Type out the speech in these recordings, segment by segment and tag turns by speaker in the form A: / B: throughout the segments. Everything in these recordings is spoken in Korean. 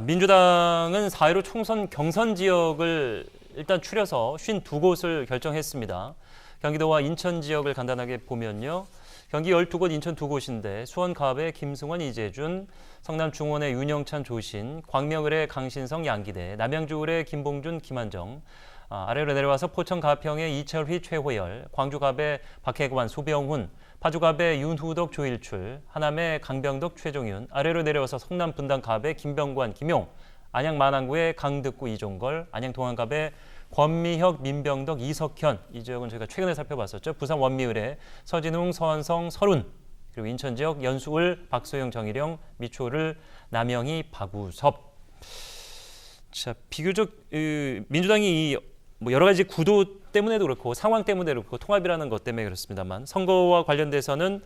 A: 민주당은 4.15 총선 경선 지역을 일단 추려서 52곳을 결정했습니다. 경기도와 인천 지역을 간단하게 보면요. 경기 12곳, 인천 2곳인데 수원 갑의 김승원, 이재준, 성남 중원의 윤영찬, 조신, 광명을의 강신성, 양기대, 남양주을의 김봉준, 김한정, 아래로 내려와서 포천 가평의 이철휘, 최호열, 광주 갑의 박혜관, 소병훈, 파주 갑의 윤후덕, 조일출, 하남의 강병덕, 최종윤, 아래로 내려와서 성남 분당 갑의 김병관, 김용, 안양 만안구의 강득구, 이종걸, 안양 동안 갑의 권미혁, 민병덕, 이석현, 이 지역은 저희가 최근에 살펴봤었죠. 부산 원미을의 서진웅, 서원성, 설운, 그리고 인천 지역 연수을, 박소영, 정일영, 미추홀을 남영희, 박우섭. 자, 비교적 민주당이 뭐 여러 가지 구도 때문에도 그렇고 상황 때문에도 그렇고 통합이라는 것 때문에 그렇습니다만 선거와 관련돼서는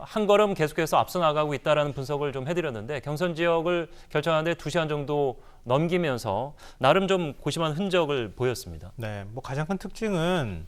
A: 한 걸음 계속해서 앞서 나가고 있다는 분석을 좀 해드렸는데 경선 지역을 결정하는데 2시간 정도 넘기면서 나름 좀 고심한 흔적을 보였습니다.
B: 네, 뭐 가장 큰 특징은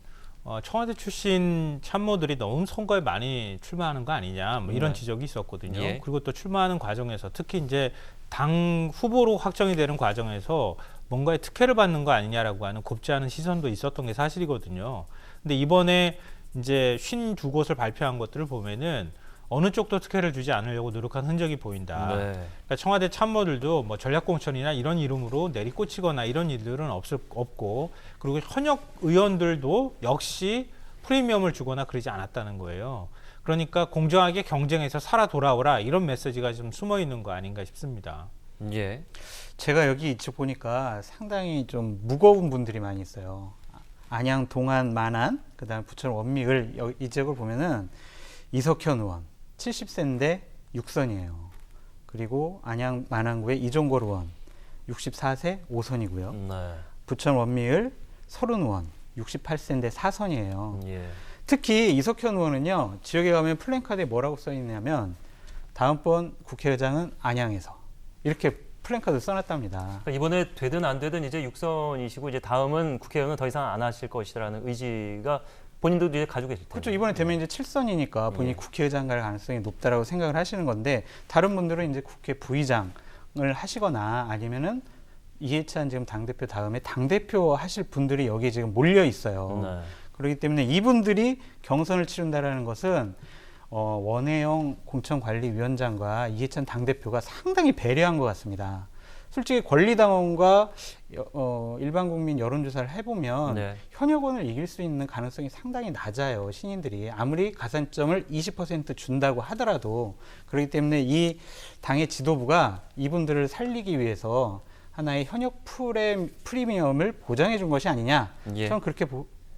B: 청와대 출신 참모들이 너무 선거에 많이 출마하는 거 아니냐 뭐 이런 지적이 있었거든요.
A: 예.
B: 그리고 또 출마하는 과정에서 특히 이제 당 후보로 확정이 되는 과정에서 뭔가의 특혜를 받는 거 아니냐라고 하는 곱지 않은 시선도 있었던 게 사실이거든요. 근데 이번에 이제 52곳을 발표한 것들을 보면은 어느 쪽도 특혜를 주지 않으려고 노력한 흔적이 보인다.
A: 네.
B: 그러니까 청와대 참모들도 뭐 전략공천이나 이런 이름으로 내리꽂히거나 이런 일들은 없고, 그리고 현역 의원들도 역시 프리미엄을 주거나 그러지 않았다는 거예요. 그러니까 공정하게 경쟁해서 살아 돌아오라 이런 메시지가 좀 숨어 있는 거 아닌가 싶습니다.
A: 예.
C: 제가 여기 이쪽 보니까 상당히 좀 무거운 분들이 많이 있어요. 안양, 동안, 만안, 그다음 부천, 원미을 이 지역을 보면은 이석현 의원 70세인데 6선이에요. 그리고 안양, 만안구의 이종걸 의원 64세 5선이고요.
A: 네.
C: 부천, 원미을 설운 의원 68세인데 4선이에요.
A: 예.
C: 특히 이석현 의원은요, 지역에 가면 플랜카드에 뭐라고 써 있냐면 다음번 국회의장은 안양에서 이렇게 플랜카드 써놨답니다.
A: 그러니까 이번에 되든 안 되든 이제 6선이시고 이제 다음은 국회의원은 더 이상 안 하실 것이라는 의지가 본인도 이제 가지고 계실 텐데.
C: 그렇죠. 이번에 되면 이제 7선이니까 본인이 국회의장 갈 가능성이 높다라고 생각을 하시는 건데 다른 분들은 이제 국회 부의장을 하시거나 아니면은 이해찬 지금 당대표 다음에 당대표 하실 분들이 여기에 지금 몰려 있어요.
A: 네.
C: 그렇기 때문에 이분들이 경선을 치른다라는 것은 원혜영 공천관리위원장과 이해찬 당대표가 상당히 배려한 것 같습니다. 솔직히 권리당원과 일반 국민 여론조사를 해보면
A: 네.
C: 현역원을 이길 수 있는 가능성이 상당히 낮아요. 신인들이 아무리 가산점을 20% 준다고 하더라도. 그렇기 때문에 이 당의 지도부가 이분들을 살리기 위해서 하나의 현역 프리미엄을 보장해 준 것이 아니냐.
A: 예.
C: 저는 그렇게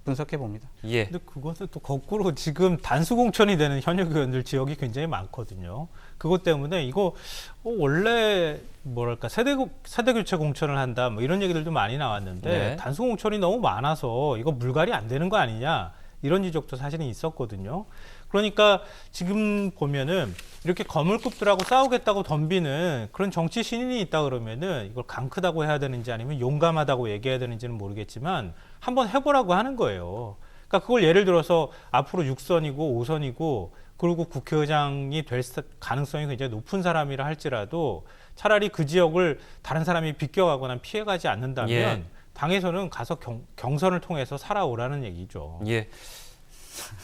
C: 분석해 봅니다.
A: 예.
B: 근데 그것은 또 거꾸로 지금 단수 공천이 되는 현역 의원들 지역이 굉장히 많거든요. 그것 때문에 이거 원래 뭐랄까 세대 교체 공천을 한다 뭐 이런 얘기들도 많이 나왔는데
A: 네.
B: 단수 공천이 너무 많아서 이거 물갈이 안 되는 거 아니냐 이런 지적도 사실은 있었거든요. 그러니까 지금 보면은 이렇게 거물급들하고 싸우겠다고 덤비는 그런 정치 신인이 있다 그러면은 이걸 강 크다고 해야 되는지 아니면 용감하다고 얘기해야 되는지는 모르겠지만 한번 해보라고 하는 거예요. 그러니까 그걸 예를 들어서 앞으로 6선이고 5선이고 그리고 국회의장이 될 가능성이 굉장히 높은 사람이라 할지라도 차라리 그 지역을 다른 사람이 비껴가거나 피해가지 않는다면
A: 예.
B: 당에서는 가서 경선을 통해서 살아오라는 얘기죠.
A: 예.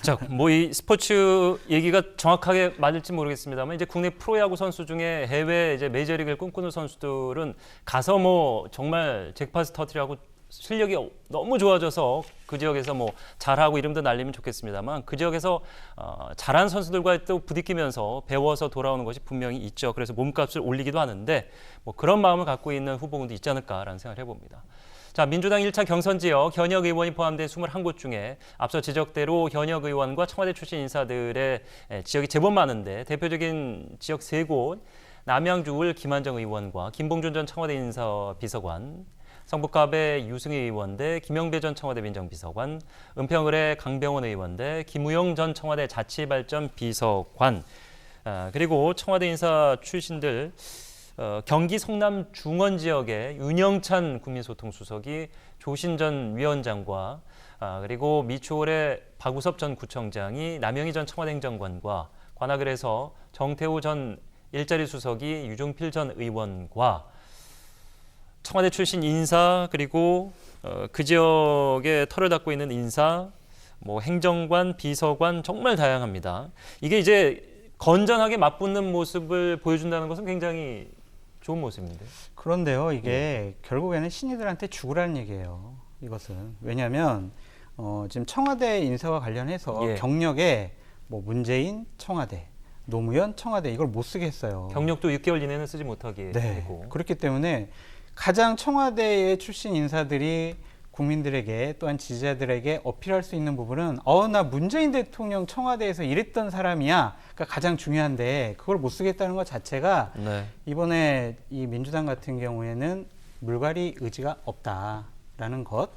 A: 자, 뭐 이 스포츠 얘기가 정확하게 맞을지 모르겠습니다만 이제 국내 프로야구 선수 중에 해외 이제 메이저리그를 꿈꾸는 선수들은 가서 뭐 정말 잭팟을 터뜨리고 실력이 너무 좋아져서 그 지역에서 뭐 잘하고 이름도 날리면 좋겠습니다만 그 지역에서 잘하는 선수들과 또 부딪히면서 배워서 돌아오는 것이 분명히 있죠. 그래서 몸값을 올리기도 하는데 뭐 그런 마음을 갖고 있는 후보군도 있지 않을까라는 생각을 해봅니다. 자, 민주당 1차 경선 지역 현역 의원이 포함된 21곳 중에 앞서 지적대로 현역 의원과 청와대 출신 인사들의 지역이 제법 많은데 대표적인 지역 3곳 남양주을 김한정 의원과 김봉준 전 청와대 인사비서관, 성북갑의 유승희 의원 대 김영배 전 청와대 민정비서관, 은평을의 강병원 의원 대 김우영 전 청와대 자치발전비서관, 그리고 청와대 인사 출신들 경기 성남 중원 지역의 윤영찬 국민소통수석이 조신 전 위원장과 그리고 미추홀의 박우섭 전 구청장이 남영희 전 청와대 행정관과 관악을에서 정태우 전 일자리 수석이 유종필 전 의원과 청와대 출신 인사 그리고 그 지역에 털을 닦고 있는 인사, 뭐 행정관, 비서관 정말 다양합니다. 이게 이제 건전하게 맞붙는 모습을 보여준다는 것은 굉장히 좋은 모습인데.
C: 그런데요, 이게 결국에는 신이들한테 죽으라는 얘기예요. 이것은 왜냐하면 지금 청와대 인사와 관련해서
A: 예.
C: 경력에 뭐 문재인 청와대, 노무현 청와대 이걸 못 쓰게 했어요.
A: 경력도 6개월 이내는 쓰지 못하게
C: 네.
A: 되고.
C: 그렇기 때문에 가장 청와대의 출신 인사들이 국민들에게 또한 지지자들에게 어필할 수 있는 부분은 나 문재인 대통령 청와대에서 일했던 사람이야. 그러니까 가장 중요한데 그걸 못 쓰겠다는 것 자체가
A: 네.
C: 이번에 이 민주당 같은 경우에는 물갈이 의지가 없다라는 것.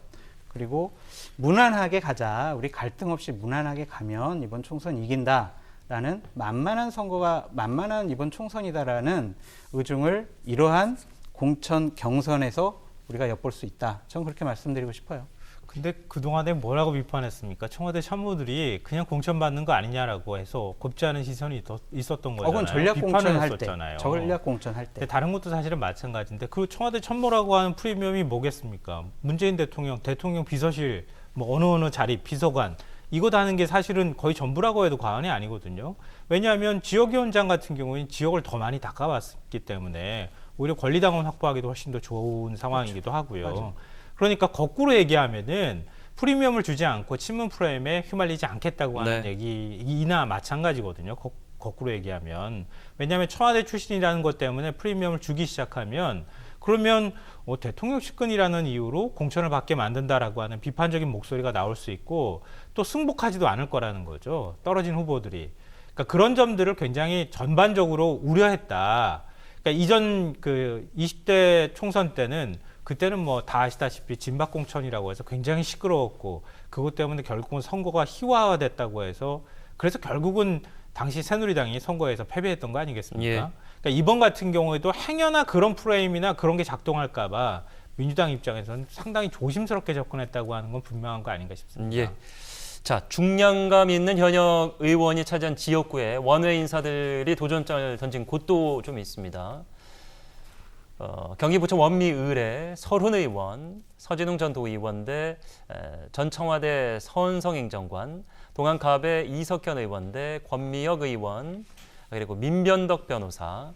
C: 그리고 무난하게 가자. 우리 갈등 없이 무난하게 가면 이번 총선 이긴다라는 만만한 이번 총선이다라는 의중을 이러한 공천 경선에서 우리가 엿볼 수 있다. 저는 그렇게 말씀드리고 싶어요.
B: 근데 그동안에 뭐라고 비판했습니까? 청와대 참모들이 그냥 공천받는 거 아니냐라고 해서 곱지 않은 시선이 있었던 거잖아요.
C: 그건 전략 공천할 때.
B: 했었잖아요.
C: 전략 공천할 때.
B: 근데 다른 것도 사실은 마찬가지인데 그 청와대 참모라고 하는 프리미엄이 뭐겠습니까? 문재인 대통령 비서실, 뭐 어느 자리, 비서관 이거 다는 게 사실은 거의 전부라고 해도 과언이 아니거든요. 왜냐하면 지역위원장 같은 경우는 지역을 더 많이 닦아왔기 때문에 오히려 권리당원 확보하기도 훨씬 더 좋은 상황이기도 하고요.
C: 맞아요.
B: 그러니까 거꾸로 얘기하면은 프리미엄을 주지 않고 친문 프로그램에 휘말리지 않겠다고 하는
A: 네.
B: 얘기나 마찬가지거든요. 거꾸로 얘기하면. 왜냐하면 청와대 출신이라는 것 때문에 프리미엄을 주기 시작하면 그러면 대통령 측근이라는 이유로 공천을 받게 만든다라고 하는 비판적인 목소리가 나올 수 있고 또 승복하지도 않을 거라는 거죠. 떨어진 후보들이. 그러니까 그런 점들을 굉장히 전반적으로 우려했다. 그러니까 이전 그 20대 총선 때는 그때는 뭐 다 아시다시피 진박 공천이라고 해서 굉장히 시끄러웠고 그것 때문에 결국은 선거가 희화화됐다고 해서 그래서 결국은 당시 새누리당이 선거에서 패배했던 거 아니겠습니까?
A: 예.
B: 그러니까 이번 같은 경우에도 행여나 그런 프레임이나 그런 게 작동할까봐 민주당 입장에서는 상당히 조심스럽게 접근했다고 하는 건 분명한 거 아닌가 싶습니다.
A: 예. 자, 중량감 있는 현역 의원이 차지한 지역구에 원외 인사들이 도전장을 던진 곳도 좀 있습니다. 경기 부천 원미을의 설훈 의원, 서진웅 전 도의원 대 전 청와대 서은성 행정관, 동안갑의 이석현 의원 대 권미혁 의원, 그리고 민변덕 변호사.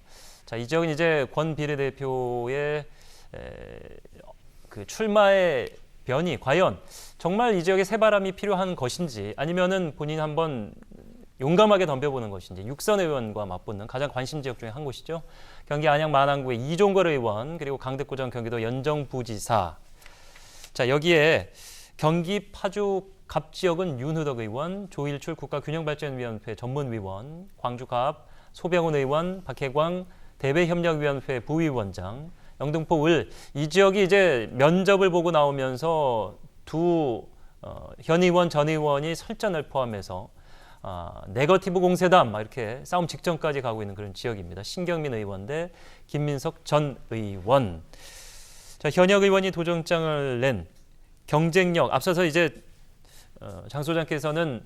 A: 자, 이 지역은 이제 권 비례대표의 그 출마의 변이 과연 정말 이 지역에 새바람이 필요한 것인지 아니면은 본인 한번 용감하게 덤벼보는 것인지 육선 의원과 맞붙는 가장 관심 지역 중에 한 곳이죠. 경기 안양 마남구의 이종걸 의원 그리고 강대구전 경기도 연정부지사. 자, 여기에 경기 파주 갑 지역은 윤후덕 의원, 조일출 국가균형발전위원회 전문위원, 광주갑 소병훈 의원, 박혜광 대외협력위원회 부위원장, 영등포 을 이 지역이 이제 면접을 보고 나오면서 두 현 의원 전 의원이 설전을 포함해서 네거티브 공세담 막 이렇게 싸움 직전까지 가고 있는 그런 지역입니다. 신경민 의원 대 김민석 전 의원. 자, 현역 의원이 도전장을 낸 경쟁력 앞서서 이제 장 소장께서는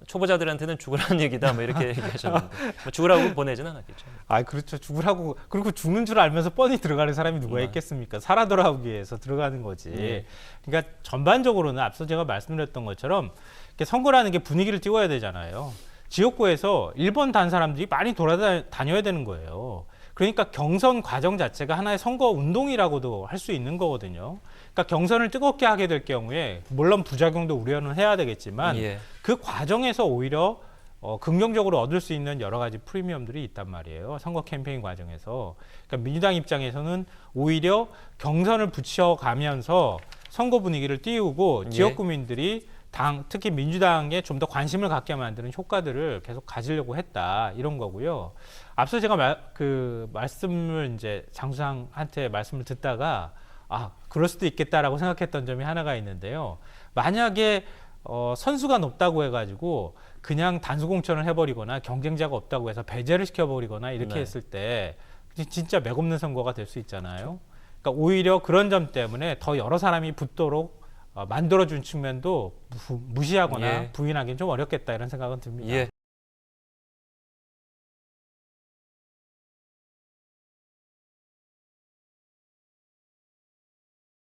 A: 초보자들한테는 죽으라는 얘기다 뭐 이렇게 얘기하셨는데 뭐 죽으라고 보내지는 않았겠죠.
B: 아, 그렇죠. 죽으라고. 그리고 죽는 줄 알면서 뻔히 들어가는 사람이 누가 있겠습니까? 살아 돌아오기 위해서 들어가는 거지. 그러니까 전반적으로는 앞서 제가 말씀드렸던 것처럼 이렇게 선거라는 게 분위기를 띄워야 되잖아요. 지역구에서 1번 단 사람들이 많이 돌아다녀야 되는 거예요. 그러니까 경선 과정 자체가 하나의 선거 운동이라고도 할 수 있는 거거든요. 그러니까 경선을 뜨겁게 하게 될 경우에 물론 부작용도 우려는 해야 되겠지만
A: 예.
B: 그 과정에서 오히려 긍정적으로 얻을 수 있는 여러 가지 프리미엄들이 있단 말이에요. 선거 캠페인 과정에서. 그러니까 민주당 입장에서는 오히려 경선을 붙여가면서 선거 분위기를 띄우고
A: 예.
B: 지역 구민들이 특히 민주당에 좀 더 관심을 갖게 만드는 효과들을 계속 가지려고 했다 이런 거고요. 앞서 제가 말씀을 이제 장수상한테 말씀을 듣다가 그럴 수도 있겠다라고 생각했던 점이 하나가 있는데요. 만약에 선수가 높다고 해가지고 그냥 단수 공천을 해버리거나 경쟁자가 없다고 해서 배제를 시켜버리거나 이렇게
A: 네.
B: 했을 때 진짜 맥없는 선거가 될 수 있잖아요. 그러니까 오히려 그런 점 때문에 더 여러 사람이 붙도록 만들어준 측면도 무시하거나
A: 예.
B: 부인하기는 좀 어렵겠다 이런 생각은 듭니다.
A: 예.